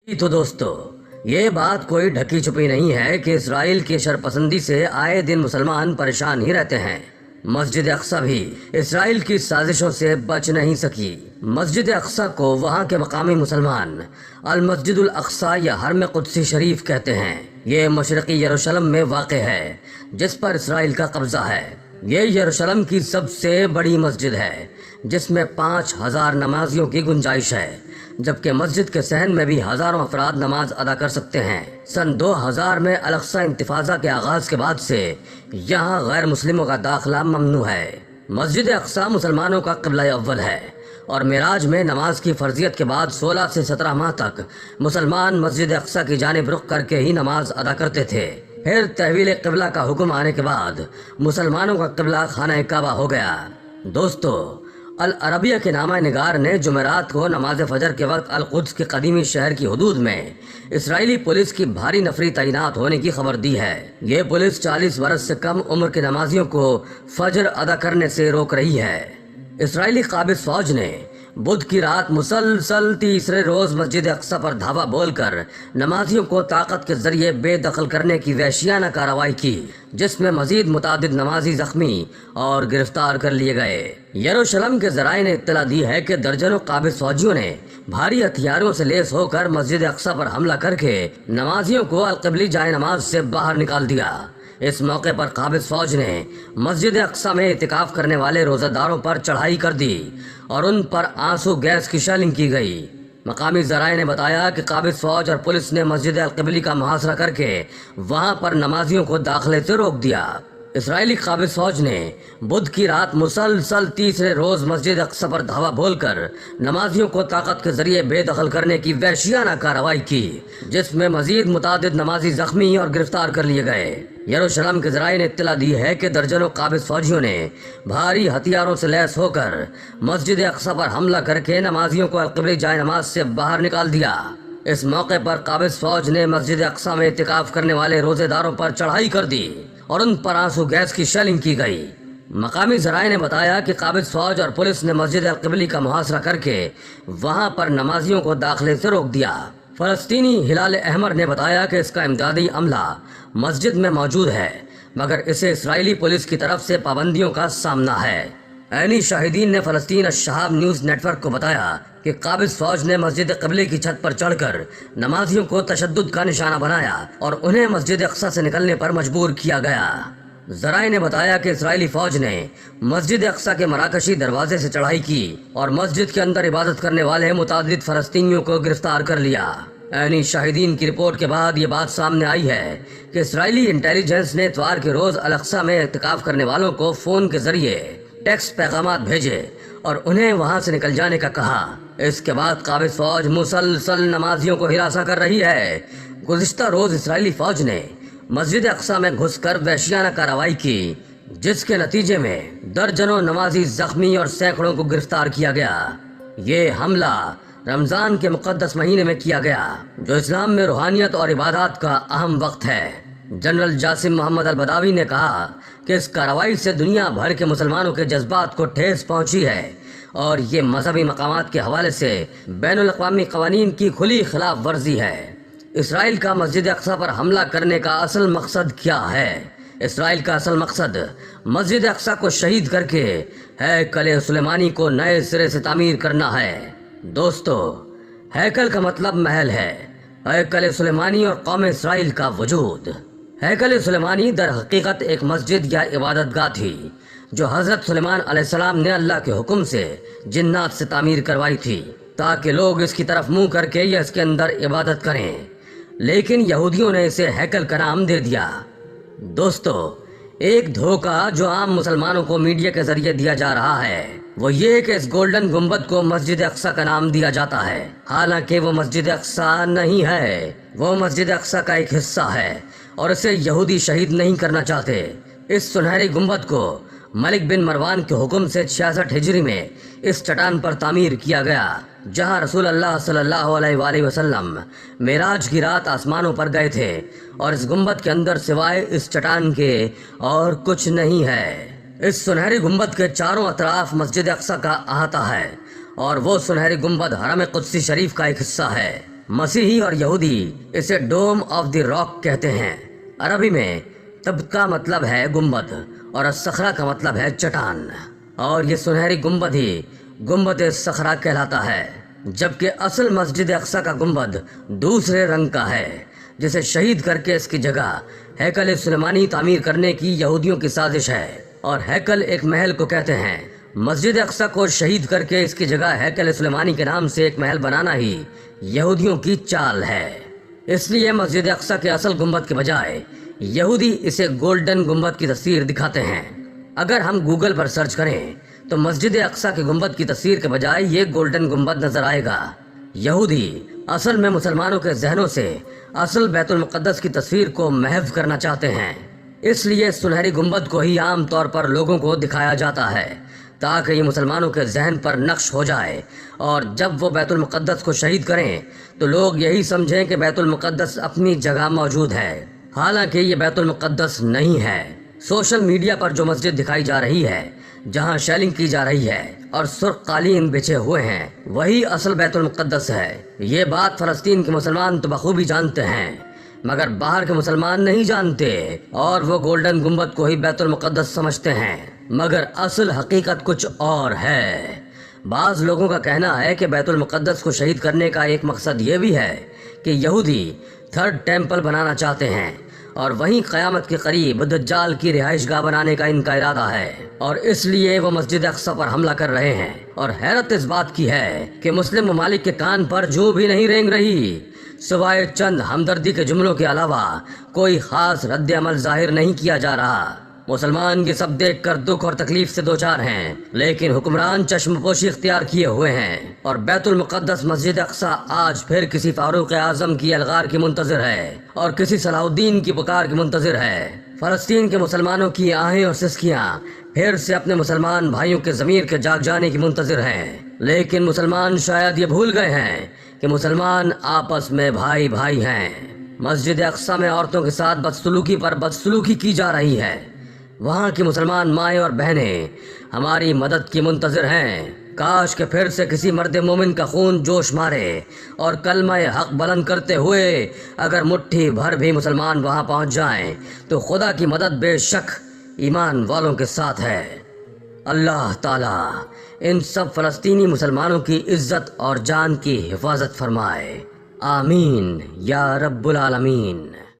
تو دوستو، یہ بات کوئی ڈھکی چھپی نہیں ہے کہ اسرائیل کی شرپسندی سے آئے دن مسلمان پریشان ہی رہتے ہیں۔ مسجد اقصی بھی اسرائیل کی سازشوں سے بچ نہیں سکی۔ مسجد اقصی کو وہاں کے مقامی مسلمان المسجد الاقصی یا حرم قدسی شریف کہتے ہیں۔ یہ مشرقی یروشلم میں واقع ہے جس پر اسرائیل کا قبضہ ہے۔ یہ یروشلم کی سب سے بڑی مسجد ہے جس میں 5000 نمازیوں کی گنجائش ہے، جبکہ مسجد کے صحن میں بھی ہزاروں افراد نماز ادا کر سکتے ہیں۔ سن 2000 میں الاقصی انتفاضہ کے آغاز کے بعد سے یہاں غیر مسلموں کا داخلہ ممنوع ہے۔ مسجد اقصی مسلمانوں کا قبلہ اول ہے اور معراج میں نماز کی فرضیت کے بعد 16 سے 17 ماہ تک مسلمان مسجد اقصی کی جانب رخ کر کے ہی نماز ادا کرتے تھے۔ پھر تحویل قبلہ کا حکم آنے کے بعد مسلمانوں کا قبلہ خانہ کعبہ ہو گیا۔ دوستو، العربیہ کے نامہ نگار نے جمعرات کو نماز فجر کے وقت القدس کے قدیمی شہر کی حدود میں اسرائیلی پولیس کی بھاری نفری تعینات ہونے کی خبر دی ہے۔ یہ پولیس 40 برس سے کم عمر کے نمازیوں کو فجر ادا کرنے سے روک رہی ہے۔ اسرائیلی قابض فوج نے بدھ کی رات مسلسل تیسرے روز مسجد اقصی پر دھاوا بول کر نمازیوں کو طاقت کے ذریعے بے دخل کرنے کی وحشیانہ کارروائی کی، جس میں مزید متعدد نمازی زخمی اور گرفتار کر لیے گئے۔ یروشلم کے ذرائع نے اطلاع دی ہے کہ درجنوں قابض فوجیوں نے بھاری ہتھیاروں سے لیس ہو کر مسجد اقصی پر حملہ کر کے نمازیوں کو القبلی جائے نماز سے باہر نکال دیا۔ اس موقع پر قابض فوج نے مسجد اقصی میں اعتکاف کرنے والے روزہ داروں پر چڑھائی کر دی اور ان پر آنسو گیس کی شیلنگ کی گئی۔ مقامی ذرائع نے بتایا کہ قابض فوج اور پولیس نے مسجد القبلی کا محاصرہ کر کے وہاں پر نمازیوں کو داخلے سے روک دیا۔ اسرائیلی قابض فوج نے بدھ کی رات مسلسل تیسرے روز مسجد اقصی پر دھاوا بول کر نمازیوں کو طاقت کے ذریعے بے دخل کرنے کی وحشیانہ کارروائی کی، جس میں مزید متعدد نمازی زخمی اور گرفتار کر لیے گئے۔ یروشلم کے ذرائع نے اطلاع دی ہے کہ درجنوں قابض فوجیوں نے بھاری ہتھیاروں سے لیس ہو کر مسجد اقصی پر حملہ کر کے نمازیوں کو القبلی جائے نماز سے باہر نکال دیا۔ اس موقع پر قابض فوج نے مسجد اقصی میں اعتکاف کرنے والے روزے داروں پر چڑھائی کر دی اور ان پر آنسو گیس کی شیلنگ کی گئی۔ مقامی ذرائع نے بتایا کہ قابض فوج اور پولیس نے مسجد القبلی کا محاصرہ کر کے وہاں پر نمازیوں کو داخلے سے روک دیا۔ فلسطینی ہلال احمر نے بتایا کہ اس کا امدادی عملہ مسجد میں موجود ہے، مگر اسے اسرائیلی پولیس کی طرف سے پابندیوں کا سامنا ہے۔ عینی شاہدین نے فلسطین الشہاب نیوز نیٹ ورک کو بتایا کہ قابض فوج نے مسجد قبلے کی چھت پر چڑھ کر نمازیوں کو تشدد کا نشانہ بنایا اور انہیں مسجد اقصی سے نکلنے پر مجبور کیا گیا۔ ذرائع نے بتایا کہ اسرائیلی فوج نے مسجد اقصی کے مراکشی دروازے سے چڑھائی کی اور مسجد کے اندر عبادت کرنے والے متعدد فلسطینیوں کو گرفتار کر لیا۔ عینی شاہدین کی رپورٹ کے بعد یہ بات سامنے آئی ہے کہ اسرائیلی انٹیلیجنس نے اتوار کے روز الاقصی میں اعتکاف کرنے والوں کو فون کے ذریعے ٹیکسٹ پیغامات بھیجے اور انہیں وہاں سے نکل جانے کا کہا۔ اس کے بعد قابض فوج مسلسل نمازیوں کو ہراساں کر رہی ہے۔ گزشتہ روز اسرائیلی فوج نے مسجد اقصی میں گھس کر وحشیانہ کارروائی کی، جس کے نتیجے میں درجنوں نمازی زخمی اور سینکڑوں کو گرفتار کیا گیا۔ یہ حملہ رمضان کے مقدس مہینے میں کیا گیا، جو اسلام میں روحانیت اور عبادات کا اہم وقت ہے۔ جنرل جاسم محمد البداوی نے کہا کہ اس کارروائی سے دنیا بھر کے مسلمانوں کے جذبات کو ٹھیس پہنچی ہے اور یہ مذہبی مقامات کے حوالے سے بین الاقوامی قوانین کی کھلی خلاف ورزی ہے۔ اسرائیل کا مسجد اقصی پر حملہ کرنے کا اصل مقصد کیا ہے؟ اسرائیل کا اصل مقصد مسجد اقصی کو شہید کر کے ہیکل سلیمانی کو نئے سرے سے تعمیر کرنا ہے۔ دوستو، ہیکل کا مطلب محل ہے، ہیکل سلیمانی اور قوم اسرائیل کا وجود۔ ہیکل سلیمانی در حقیقت ایک مسجد یا عبادت گاہ تھی جو حضرت سلیمان علیہ السلام نے اللہ کے حکم سے جنات سے تعمیر کروائی تھی تاکہ لوگ اس کی طرف منہ کر کے یا اس کے اندر عبادت کریں، لیکن یہودیوں نے اسے ہیکل کا نام دے دیا۔ دوستو، ایک دھوکہ جو عام مسلمانوں کو میڈیا کے ذریعے دیا جا رہا ہے وہ یہ کہ اس گولڈن گنبد کو مسجد اقصی کا نام دیا جاتا ہے، حالانکہ وہ مسجد اقصی نہیں ہے، وہ مسجد اقصی کا ایک حصہ ہے اور اسے یہودی شہید نہیں کرنا چاہتے۔ اس سنہری گنبد کو ملک بن مروان کے حکم سے 66 ہجری میں اس چٹان پر تعمیر کیا گیا جہاں رسول اللہ صلی اللہ علیہ وآلہ وسلم معراج کی رات آسمانوں پر گئے تھے، اور اس گنبد کے اندر سوائے اس چٹان کے اور کچھ نہیں ہے۔ اس سنہری گنبد کے چاروں اطراف مسجد اقصی کا احاطہ ہے اور وہ سنہری گنبد حرم قدسی شریف کا ایک حصہ ہے۔ مسیحی اور یہودی اسے ڈوم آف دی راک کہتے ہیں۔ عربی میں تب کا مطلب ہے گنبد اور الصخرہ کا مطلب ہے چٹان، اور یہ سنہری گنبد ہی گنبد صخرہ کہلاتا ہے، جبکہ اصل مسجد اقصی کا گنبد دوسرے رنگ کا ہے، جسے شہید کر کے اس کی جگہ ہیکل سلیمانی تعمیر کرنے کی یہودیوں کی سازش ہے، اور ہیکل ایک محل کو کہتے ہیں۔ مسجد اقصی کو شہید کر کے اس کی جگہ ہیکل سلیمانی کے نام سے ایک محل بنانا ہی یہودیوں کی چال ہے۔ اس لیے مسجد اقصی کے اصل گنبد کے بجائے یہودی اسے گولڈن گنبد کی تصویر دکھاتے ہیں۔ اگر ہم گوگل پر سرچ کریں تو مسجد اقصی کے گنبد کی تصویر کے بجائے یہ گولڈن گنبد نظر آئے گا۔ یہودی اصل میں مسلمانوں کے ذہنوں سے اصل بیت المقدس کی تصویر کو محو کرنا چاہتے ہیں، اس لیے سنہری گنبد کو ہی عام طور پر لوگوں کو دکھایا جاتا ہے تاکہ یہ مسلمانوں کے ذہن پر نقش ہو جائے، اور جب وہ بیت المقدس کو شہید کریں تو لوگ یہی سمجھیں کہ بیت المقدس اپنی جگہ موجود ہے، حالانکہ یہ بیت المقدس نہیں ہے۔ سوشل میڈیا پر جو مسجد دکھائی جا رہی ہے، جہاں شیلنگ کی جا رہی ہے اور سرخ قالین بچھے ہوئے ہیں، وہی اصل بیت المقدس ہے۔ یہ بات فلسطین کے مسلمان تو بخوبی جانتے ہیں، مگر باہر کے مسلمان نہیں جانتے، اور وہ گولڈن گنبد کو ہی بیت المقدس سمجھتے ہیں، مگر اصل حقیقت کچھ اور ہے۔ بعض لوگوں کا کہنا ہے کہ بیت المقدس کو شہید کرنے کا ایک مقصد یہ بھی ہے کہ یہودی تھرڈ ٹیمپل بنانا چاہتے ہیں، اور وہیں قیامت کے قریب دجال کی رہائش گاہ بنانے کا ان کا ارادہ ہے، اور اس لیے وہ مسجد اقصی پر حملہ کر رہے ہیں۔ اور حیرت اس بات کی ہے کہ مسلم ممالک کے کان پر جو بھی نہیں رینگ رہی، سوائے چند ہمدردی کے جملوں کے علاوہ کوئی خاص رد عمل ظاہر نہیں کیا جا رہا۔ مسلمان یہ سب دیکھ کر دکھ اور تکلیف سے دوچار ہیں، لیکن حکمران چشم پوشی اختیار کیے ہوئے ہیں، اور بیت المقدس مسجد اقصی آج پھر کسی فاروق اعظم کی الغار کی منتظر ہے، اور کسی صلاح الدین کی پکار کی منتظر ہے۔ فلسطین کے مسلمانوں کی آہیں اور سسکیاں پھر سے اپنے مسلمان بھائیوں کے ضمیر کے جاگ جانے کی منتظر ہیں، لیکن مسلمان شاید یہ بھول گئے ہیں کہ مسلمان آپس میں بھائی بھائی ہیں۔ مسجد اقصی میں عورتوں کے ساتھ بدسلوکی پر بدسلوکی کی جا رہی ہے۔ وہاں کی مسلمان مائیں اور بہنیں ہماری مدد کی منتظر ہیں۔ کاش کہ پھر سے کسی مرد مومن کا خون جوش مارے اور کلمہ حق بلند کرتے ہوئے اگر مٹھی بھر بھی مسلمان وہاں پہنچ جائیں تو خدا کی مدد بے شک ایمان والوں کے ساتھ ہے۔ اللہ تعالیٰ ان سب فلسطینی مسلمانوں کی عزت اور جان کی حفاظت فرمائے، آمین یا رب العالمین۔